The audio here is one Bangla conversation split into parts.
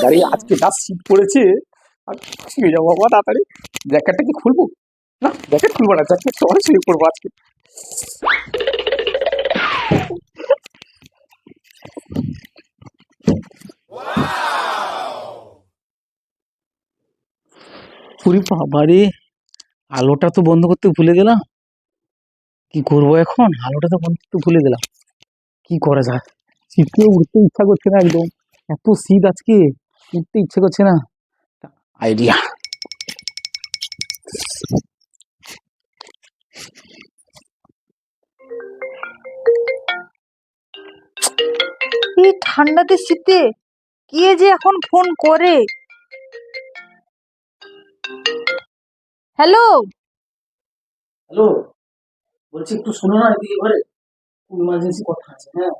বাবারে আজকে যা শীত পড়েছে, আর শুয়ে যাবো বাবা তাড়াতাড়ি। জ্যাকেটটা কি খুলবো? না, জ্যাকেট খুলবো না, জ্যাকেট সবাই শুয়ে পড়বো আজকে। পুরি বাবারে, আলোটা তো বন্ধ করতে ভুলে গেলাম। কি করবো এখন? আলোটা তো বন্ধ করতে ভুলে গেলাম। কি করা যায়? শীতে উঠতে ইচ্ছা করছে না একদম। এত শীত আজকে, উঠতে ইচ্ছে করছে না। আইডিয়া, এই ঠান্ডাতে শীতে কে যে এখন ফোন করে? হ্যালো, হ্যালো, বলছি একটু শোনো না এদিকে ঘরে, খুব ইমার্জেন্সি কথা আছে। হ্যাঁ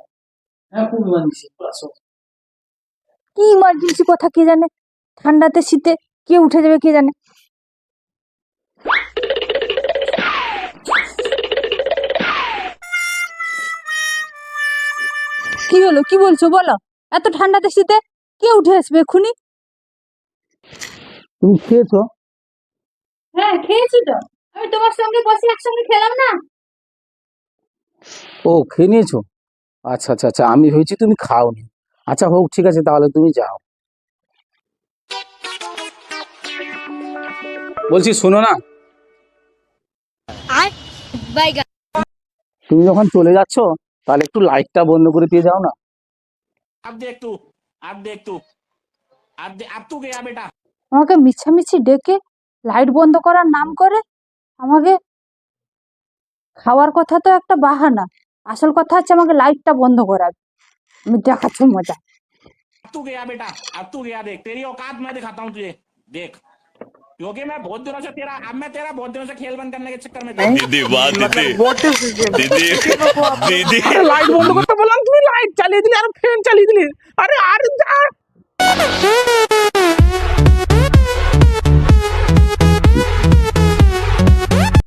হ্যাঁ, খুব ইমার্জেন্সি, আসো। কি ইমার্জেন্সি কথা কে জানে? ঠান্ডাতে শীতে কে উঠে যাবে কে জানে? কি হলো, কি বলছো বলো? এত ঠান্ডাতে শীতে কে উঠে আসবে এক্ষুনি? তুমি খেয়েছো? হ্যাঁ খেয়েছি তো, আমি তোমার সঙ্গে বসে একসঙ্গে খেলাম না। ও, খেয়ে নিয়েছো? আচ্ছা আচ্ছা আচ্ছা, আমি ভেবেছি তুমি খাওনি। আচ্ছা হোক, ঠিক আছে, তাহলে তুমি যাও। বলছি শোনো না, তুমি যখন চলে যাচ্ছ তাহলে একটু লাইটটা বন্ধ করে দিয়ে যাও না। अब देख तू अब देख तू अब तू गया बेटा। আমাকে মিছামিছি ডেকে লাইট বন্ধ করার নাম করে আমাকে খাওয়ার কথা তো একটা বাহানা, আসল কথা হচ্ছে আমাকে লাইটটা বন্ধ করাবে। আমি দেখাচ্ছি মজা। अब तू गया बेटा, अब तू गया। देख तेरी औकात मैं दिखाता हूँ तुझे, देख। क्योंकि मैं बहुत दिनों से तेरा अब मैं तेरा बहुत दिनों से खेल बंद करने के चक्कर में था। दीदी वाह दीदी दीदी दीदी আরে লাইট বন্ধ করতে বললাম, তুমি লাইট চালিয়ে দিলে আর ফ্যান চালিয়ে দিলে। আরে আর যা